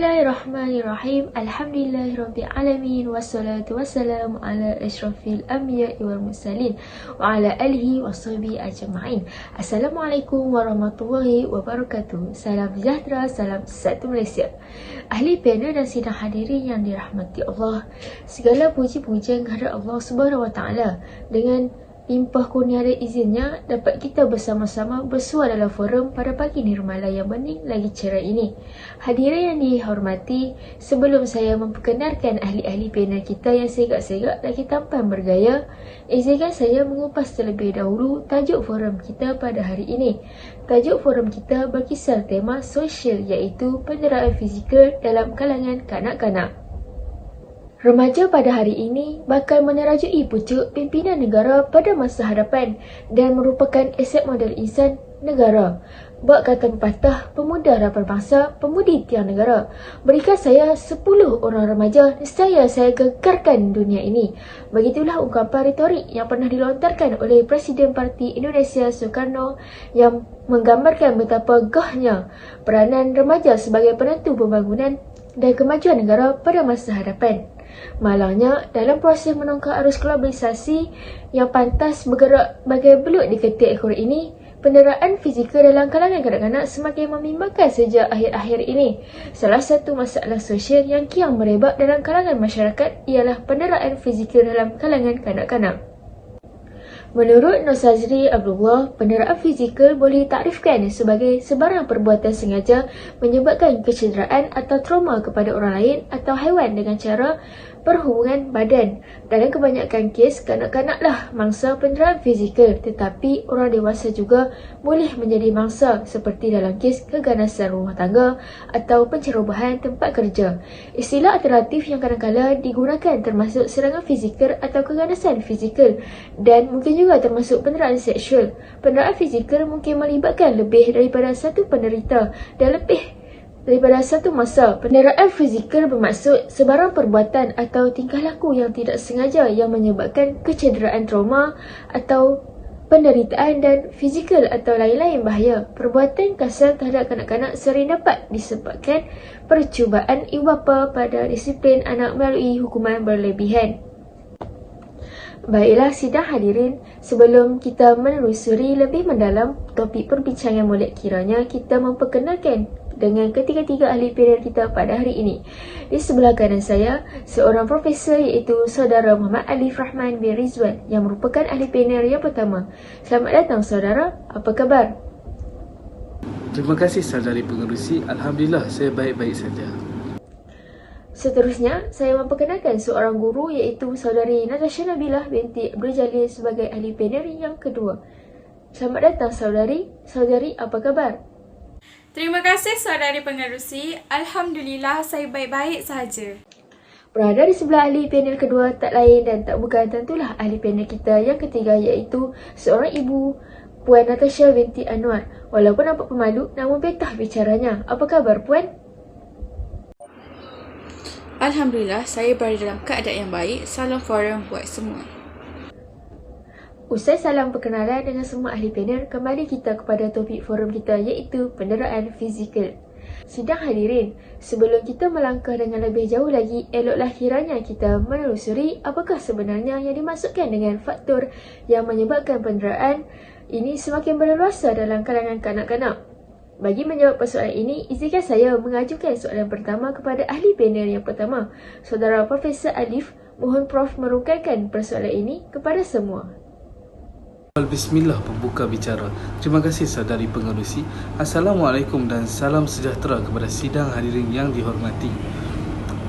Bismillahirrahmanirrahim. Alhamdulillahirrabbilalamin. Wassalatu wassalamu ala asyrafil anbiya'i wal mursalin wa ala alihi washabihi ajma'in. Assalamualaikum warahmatullahi wabarakatuh. Salam sejahtera, salam satu Malaysia. Ahli panel dan sidang hadirin yang dirahmati Allah, segala puji-pujian kepada Allah Subhanahu wa taala. Dengan limpah kurnia dan izinnya, dapat kita bersama-sama bersua dalam forum pada pagi nirmala yang bening lagi cerah ini. Hadirin yang dihormati, sebelum saya memperkenalkan ahli-ahli panel kita yang segak-segak lagi tampan bergaya, izinkan saya mengupas terlebih dahulu tajuk forum kita pada hari ini. Tajuk forum kita berkisar tema sosial, iaitu penderaan fizikal dalam kalangan kanak-kanak. Remaja pada hari ini bakal menerajui pucuk pimpinan negara pada masa hadapan dan merupakan aset modal insan negara. Bak kata pepatah, pemuda harapan bangsa, pemudi tiang negara. Berikan saya 10 orang remaja, nescaya saya gegarkan dunia ini. Begitulah ungkapan retorik yang pernah dilontarkan oleh Presiden Parti Indonesia Soekarno yang menggambarkan betapa gahnya peranan remaja sebagai penentu pembangunan dan kemajuan negara pada masa hadapan. Malangnya, dalam proses menongkar arus globalisasi yang pantas bergerak bagai belut di ketiak ekor ini, penderaan fizikal dalam kalangan kanak-kanak semakin membimbangkan sejak akhir-akhir ini. Salah satu masalah sosial yang kian merebak dalam kalangan masyarakat ialah penderaan fizikal dalam kalangan kanak-kanak. Menurut Nosazri Abdullah, penderaan fizikal boleh ditarifkan sebagai sebarang perbuatan sengaja menyebabkan kecederaan atau trauma kepada orang lain atau haiwan dengan cara perhubungan badan. Dalam kebanyakan kes, kanak-kanaklah mangsa penderaan fizikal, tetapi orang dewasa juga boleh menjadi mangsa seperti dalam kes keganasan rumah tangga atau pencerobohan tempat kerja. Istilah alternatif yang kadang-kadang digunakan termasuk serangan fizikal atau keganasan fizikal dan mungkin juga termasuk penderaan seksual. Penderaan fizikal mungkin melibatkan lebih daripada satu penderita dan lebih daripada satu masa. Penderaan fizikal bermaksud sebarang perbuatan atau tingkah laku yang tidak sengaja yang menyebabkan kecederaan, trauma atau penderitaan dan fizikal atau lain-lain bahaya. Perbuatan kasar terhadap kanak-kanak sering dapat disebabkan percubaan ibu bapa pada disiplin anak melalui hukuman berlebihan. Baiklah sidang hadirin, sebelum kita menelusuri lebih mendalam topik perbincangan molek, kiranya kita memperkenalkan dengan ketiga-tiga ahli panel kita pada hari ini. Di sebelah kanan saya, seorang profesor iaitu Saudara Muhammad Alif Rahman bin Rizwan yang merupakan ahli panel yang pertama. Selamat datang saudara, apa khabar? Terima kasih saudari pengerusi, Alhamdulillah saya baik-baik saja. Seterusnya, saya memperkenalkan seorang guru iaitu Saudari Natasha Nabilah binti Abdul Jalil sebagai ahli panel yang kedua. Selamat datang saudari. Saudari, apa khabar? Terima kasih saudari pengerusi, Alhamdulillah saya baik-baik sahaja. Berada di sebelah ahli panel kedua tak lain dan tak bukan tentulah ahli panel kita yang ketiga iaitu seorang ibu, Puan Natasha binti Anwar. Walaupun nampak pemalu, namun betah bicaranya. Apa khabar Puan? Alhamdulillah saya berada dalam keadaan yang baik. Salam forum buat semua. Usai salam perkenalan dengan semua ahli panel, kembali kita kepada topik forum kita iaitu penderaan fizikal. Sidang hadirin, sebelum kita melangkah dengan lebih jauh lagi, eloklah kiranya kita menelusuri apakah sebenarnya yang dimaksudkan dengan faktor yang menyebabkan penderaan ini semakin berleluasa dalam kalangan kanak-kanak. Bagi menjawab persoalan ini, izinkan saya mengajukan soalan pertama kepada ahli panel yang pertama, Saudara Profesor Alif. Mohon Prof merungkaikan persoalan ini kepada semua. Bismillah pembuka bicara. Terima kasih saudari pengerusi. Assalamualaikum dan salam sejahtera kepada sidang hadirin yang dihormati.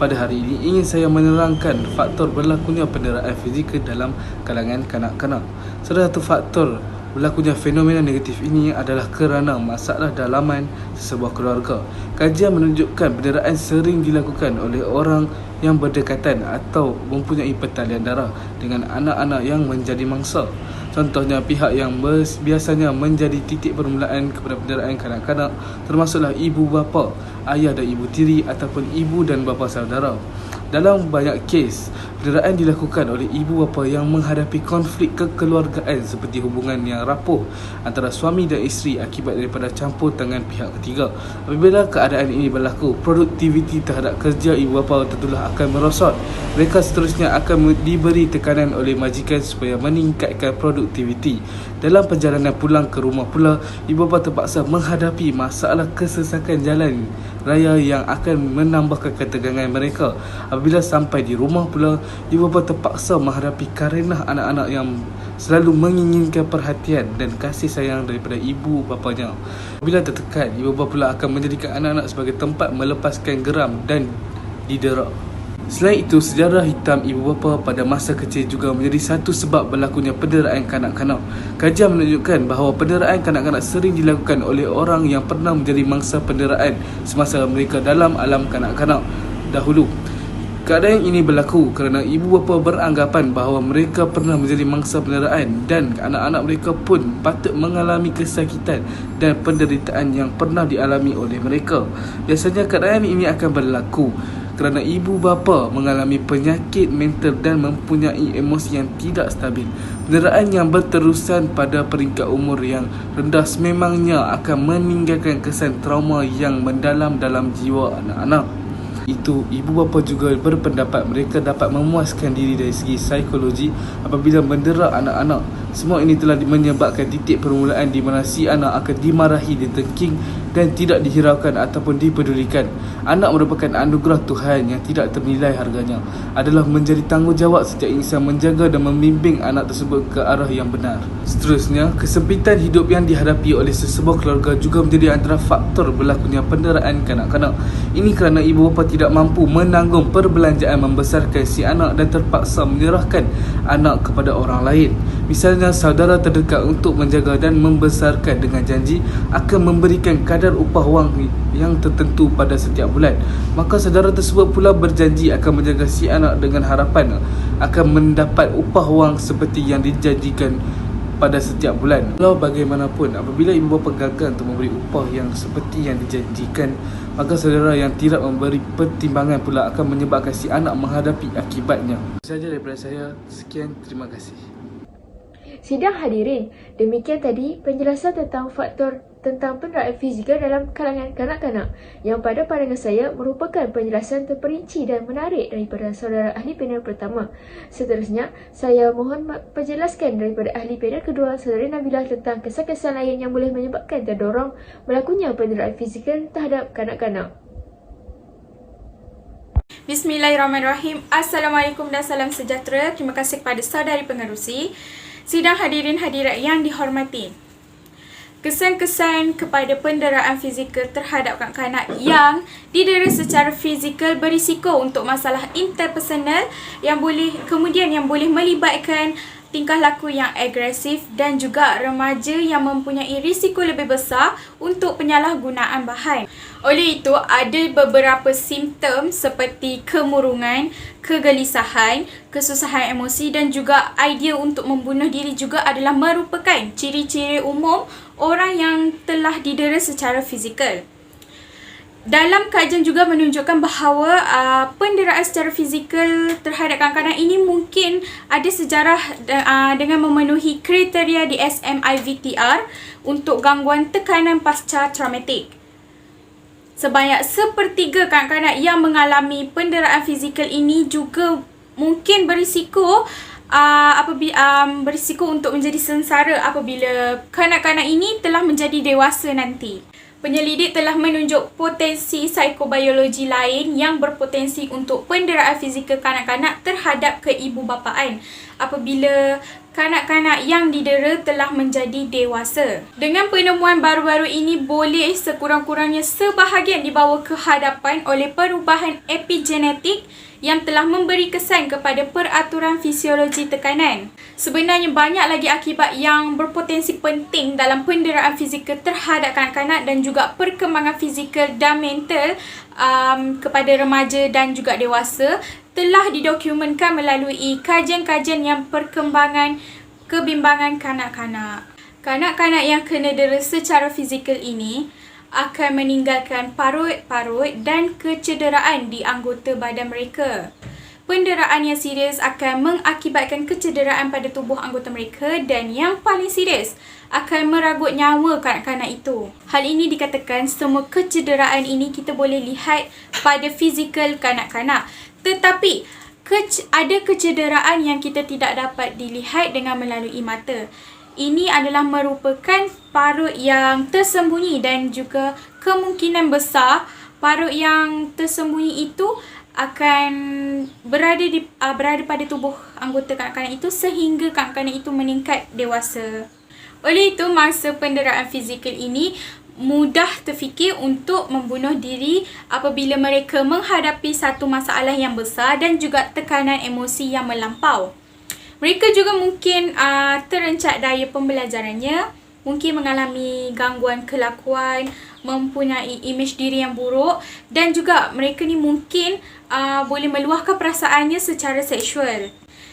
Pada hari ini ingin saya menerangkan faktor berlakunya penderaan fizikal dalam kalangan kanak-kanak. Salah satu faktor berlakunya fenomena negatif ini adalah kerana masalah dalaman sesebuah keluarga. Kajian menunjukkan penderaan sering dilakukan oleh orang yang berdekatan atau mempunyai pertalian darah dengan anak-anak yang menjadi mangsa. Contohnya, pihak yang biasanya menjadi titik permulaan kepada penderaan kanak-kanak termasuklah ibu bapa, ayah dan ibu tiri ataupun ibu dan bapa saudara. Dalam banyak kes, penderaan dilakukan oleh ibu bapa yang menghadapi konflik kekeluargaan seperti hubungan yang rapuh antara suami dan isteri akibat daripada campur tangan pihak ketiga. Apabila keadaan ini berlaku, produktiviti terhadap kerja ibu bapa tentulah akan merosot. Mereka seterusnya akan diberi tekanan oleh majikan supaya meningkatkan produktiviti. Dalam perjalanan pulang ke rumah pula, ibu bapa terpaksa menghadapi masalah kesesakan jalan raya yang akan menambahkan ketegangan mereka. Apabila sampai di rumah pula, ibu bapa terpaksa menghadapi karenah anak-anak yang selalu menginginkan perhatian dan kasih sayang daripada ibu bapanya. Apabila tertekan, ibu bapa pula akan menjadikan anak-anak sebagai tempat melepaskan geram dan didera. Selain itu, sejarah hitam ibu bapa pada masa kecil juga menjadi satu sebab berlakunya penderaan kanak-kanak. Kajian menunjukkan bahawa penderaan kanak-kanak sering dilakukan oleh orang yang pernah menjadi mangsa penderaan semasa mereka dalam alam kanak-kanak dahulu. Keadaan ini berlaku kerana ibu bapa beranggapan bahawa mereka pernah menjadi mangsa penderaan dan anak-anak mereka pun patut mengalami kesakitan dan penderitaan yang pernah dialami oleh mereka. Biasanya keadaan ini akan berlaku kerana ibu bapa mengalami penyakit mental dan mempunyai emosi yang tidak stabil. Penderaan yang berterusan pada peringkat umur yang rendah sememangnya akan meninggalkan kesan trauma yang mendalam dalam jiwa anak-anak. Itu, ibu bapa juga berpendapat mereka dapat memuaskan diri dari segi psikologi apabila mendera anak-anak. Semua ini telah menyebabkan titik permulaan di mana si anak akan dimarahi, ditengking dan tidak dihiraukan ataupun dipedulikan. Anak merupakan anugerah Tuhan yang tidak ternilai harganya. Adalah menjadi tanggungjawab setiap insan menjaga dan membimbing anak tersebut ke arah yang benar. Seterusnya, kesempitan hidup yang dihadapi oleh sesebuah keluarga juga menjadi antara faktor berlakunya penderaan kanak-kanak. Ini kerana ibu bapa tidak mampu menanggung perbelanjaan membesarkan si anak dan terpaksa menyerahkan anak kepada orang lain. Misalnya, saudara terdekat untuk menjaga dan membesarkan dengan janji akan memberikan kadar upah wang yang tertentu pada setiap bulan. Maka saudara tersebut pula berjanji akan menjaga si anak dengan harapan akan mendapat upah wang seperti yang dijanjikan pada setiap bulan. Walau bagaimanapun, apabila ibu bapa gagal untuk memberi upah yang seperti yang dijanjikan, maka saudara yang tidak memberi pertimbangan pula akan menyebabkan si anak menghadapi akibatnya. Sahaja daripada saya. Sekian, terima kasih. Sidang hadirin, demikian tadi penjelasan tentang faktor tentang penderaan fizikal dalam kalangan kanak-kanak yang pada pandangan saya merupakan penjelasan terperinci dan menarik daripada saudara ahli panel pertama. Seterusnya, saya mohon penjelaskan daripada ahli panel kedua, saudara Nabilah, tentang kesan-kesan lain yang boleh menyebabkan terdorong berlakunya penderaan fizikal terhadap kanak-kanak. Bismillahirrahmanirrahim. Assalamualaikum dan salam sejahtera. Terima kasih kepada saudari pengerusi. Sidang hadirin hadirat yang dihormati. Kesan-kesan kepada penderaan fizikal terhadap kanak-kanak yang didera secara fizikal berisiko untuk masalah interpersonal yang boleh melibatkan tingkah laku yang agresif dan juga remaja yang mempunyai risiko lebih besar untuk penyalahgunaan bahan. Oleh itu, ada beberapa simptom seperti kemurungan, kegelisahan, kesusahan emosi dan juga idea untuk membunuh diri juga adalah merupakan ciri-ciri umum orang yang telah didera secara fizikal. Dalam kajian juga menunjukkan bahawa penderaan secara fizikal terhadap kanak-kanak ini mungkin ada sejarah dengan memenuhi kriteria DSM-IV-TR untuk gangguan tekanan pasca traumatik. Sebanyak sepertiga kanak-kanak yang mengalami penderaan fizikal ini juga mungkin berisiko untuk menjadi sengsara apabila kanak-kanak ini telah menjadi dewasa nanti. Penyelidik telah menunjuk potensi psikobiologi lain yang berpotensi untuk penderaan fizikal kanak-kanak terhadap keibubapaan apabila kanak-kanak yang didera telah menjadi dewasa. Dengan penemuan baru-baru ini boleh sekurang-kurangnya sebahagian dibawa ke hadapan oleh perubahan epigenetik yang telah memberi kesan kepada peraturan fisiologi tekanan. Sebenarnya banyak lagi akibat yang berpotensi penting dalam penderaan fizikal terhadap kanak-kanak dan juga perkembangan fizikal dan mental kepada remaja dan juga dewasa telah didokumentkan melalui kajian-kajian yang perkembangan kebimbangan kanak-kanak. Kanak-kanak yang kena dera secara fizikal ini akan meninggalkan parut-parut dan kecederaan di anggota badan mereka. penderaan yang serius akan mengakibatkan kecederaan pada tubuh anggota mereka dan yang paling serius akan meragut nyawa kanak-kanak itu. Hal ini dikatakan semua kecederaan ini kita boleh lihat pada fizikal kanak-kanak. Tetapi ada kecederaan yang kita tidak dapat dilihat dengan melalui mata. Ini adalah merupakan parut yang tersembunyi dan juga kemungkinan besar parut yang tersembunyi itu akan berada pada tubuh anggota kanak-kanak itu sehingga kanak-kanak itu meningkat dewasa. Oleh itu, mangsa penderaan fizikal ini mudah terfikir untuk membunuh diri apabila mereka menghadapi satu masalah yang besar dan juga tekanan emosi yang melampau. Mereka juga mungkin terencat daya pembelajarannya, mungkin mengalami gangguan kelakuan, mempunyai imej diri yang buruk dan juga mereka ni mungkin boleh meluahkan perasaannya secara seksual.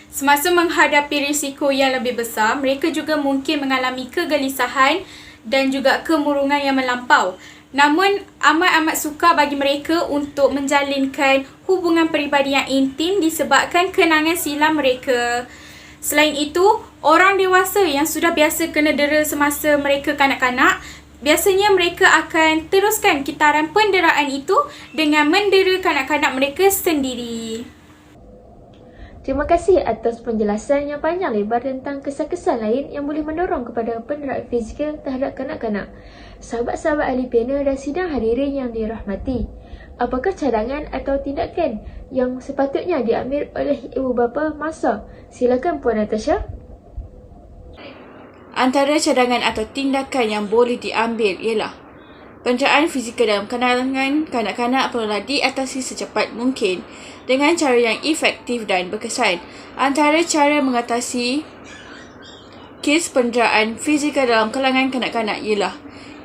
Semasa menghadapi risiko yang lebih besar, mereka juga mungkin mengalami kegelisahan dan juga kemurungan yang melampau. Namun, amat-amat sukar bagi mereka untuk menjalinkan hubungan peribadi yang intim disebabkan kenangan silam mereka. Selain itu, orang dewasa yang sudah biasa kena dera semasa mereka kanak-kanak, biasanya mereka akan teruskan kitaran penderaan itu dengan mendera kanak-kanak mereka sendiri. Terima kasih atas penjelasan yang panjang lebar tentang kesan-kesan lain yang boleh mendorong kepada penderaan fizikal terhadap kanak-kanak. Sahabat-sahabat ahli panel dan sidang hadirin yang dirahmati, apakah cadangan atau tindakan yang sepatutnya diambil oleh ibu bapa masa? Silakan Puan Natasha. Antara cadangan atau tindakan yang boleh diambil ialah penderaan fizikal dalam kalangan kanak-kanak perlulah diatasi secepat mungkin dengan cara yang efektif dan berkesan. Antara cara mengatasi kes penderaan fizikal dalam kalangan kanak-kanak ialah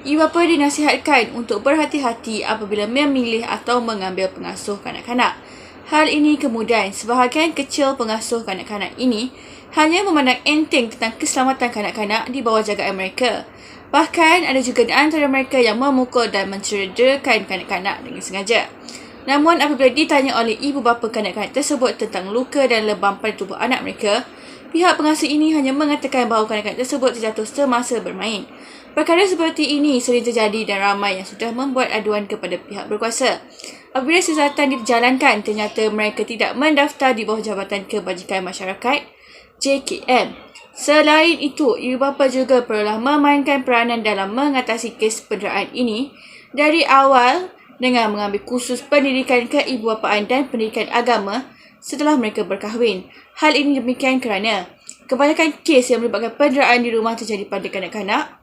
ibu bapa dinasihatkan untuk berhati-hati apabila memilih atau mengambil pengasuh kanak-kanak. Hal ini kemudian sebahagian kecil pengasuh kanak-kanak ini hanya memandang enteng tentang keselamatan kanak-kanak di bawah jagaan mereka. Bahkan ada juga di antara mereka yang memukul dan mencederakan kanak-kanak dengan sengaja. Namun apabila ditanya oleh ibu bapa kanak-kanak tersebut tentang luka dan lebam pada tubuh anak mereka, pihak pengasuh ini hanya mengatakan bahawa kanak-kanak tersebut terjatuh semasa bermain. Perkara seperti ini sering terjadi dan ramai yang sudah membuat aduan kepada pihak berkuasa. Apabila siasatan dijalankan, ternyata mereka tidak mendaftar di bawah Jabatan Kebajikan Masyarakat JKM. Selain itu, ibu bapa juga perlulah memainkan peranan dalam mengatasi kes penderaan ini dari awal dengan mengambil kursus pendidikan keibubapaan dan pendidikan agama setelah mereka berkahwin. Hal ini demikian kerana kebanyakan kes yang melibatkan penderaan di rumah terjadi pada kanak-kanak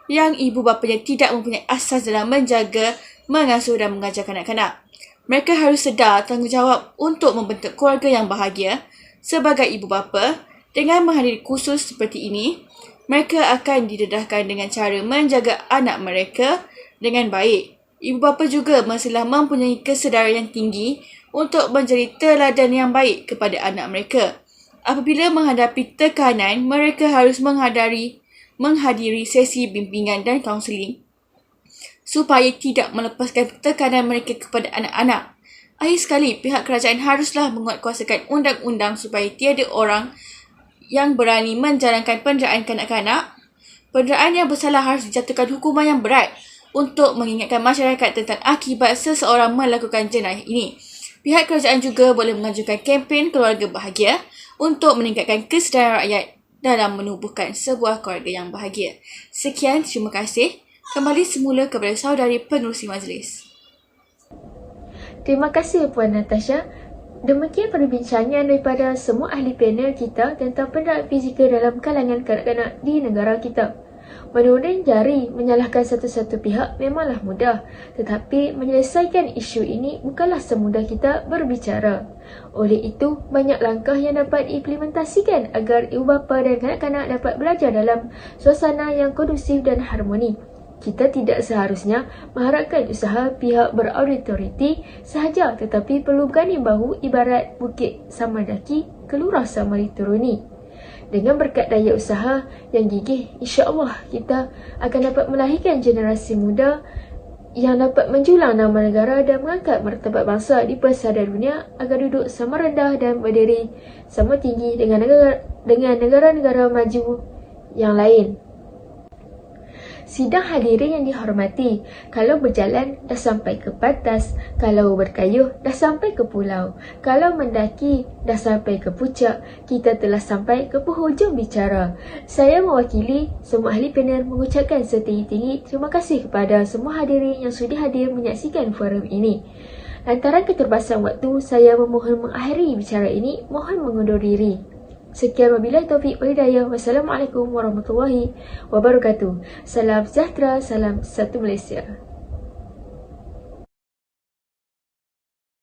yang ibu bapanya tidak mempunyai asas dalam menjaga, mengasuh dan mengajar kanak-kanak. Mereka harus sedar tanggungjawab untuk membentuk keluarga yang bahagia sebagai ibu bapa. Dengan menghadiri kursus seperti ini, mereka akan didedahkan dengan cara menjaga anak mereka dengan baik. Ibu bapa juga mestilah mempunyai kesedaran yang tinggi untuk menjadi teladan yang baik kepada anak mereka. Apabila menghadapi tekanan, mereka harus menghadiri sesi bimbingan dan kaunseling supaya tidak melepaskan tekanan mereka kepada anak-anak. Akhir sekali, pihak kerajaan haruslah menguatkuasakan undang-undang supaya tiada orang yang berani menjalankan penderaan kanak-kanak. Penderaan yang bersalah harus dijatuhkan hukuman yang berat untuk mengingatkan masyarakat tentang akibat seseorang melakukan jenayah ini. Pihak kerajaan juga boleh mengajukan kempen keluarga bahagia untuk meningkatkan kesedaran rakyat dalam menubuhkan sebuah keluarga yang bahagia. Sekian, terima kasih. Kembali semula kepada saudari pengerusi majlis. Terima kasih Puan Natasha. Demikian perbincangan daripada semua ahli panel kita tentang penderaan fizikal dalam kalangan kanak-kanak di negara kita. Menuding jari menyalahkan satu-satu pihak memanglah mudah, tetapi menyelesaikan isu ini bukanlah semudah kita berbicara. Oleh itu, banyak langkah yang dapat diimplementasikan agar ibu bapa dan kanak-kanak dapat belajar dalam suasana yang kondusif dan harmoni. Kita tidak seharusnya mengharapkan usaha pihak berautoriti sahaja, tetapi perlu berganding bahu ibarat bukit sama daki, kelurah sama dituruni. Dengan berkat daya usaha yang gigih, insya-Allah kita akan dapat melahirkan generasi muda yang dapat menjulang nama negara dan mengangkat martabat bangsa di pesada dunia agar duduk sama rendah dan berdiri sama tinggi dengan negara-negara maju yang lain. Sidang hadirin yang dihormati, kalau berjalan dah sampai ke batas, kalau berkayuh dah sampai ke pulau, kalau mendaki dah sampai ke puncak, kita telah sampai ke penghujung bicara. Saya mewakili semua ahli panel mengucapkan setinggi-tinggi terima kasih kepada semua hadirin yang sudi hadir menyaksikan forum ini. Lantaran keterbatasan waktu, saya memohon mengakhiri bicara ini, mohon mengundur diri. Sekian wabillahi taufiq wal hidayah. Wassalamualaikum warahmatullahi wabarakatuh. Salam sejahtera, salam satu Malaysia.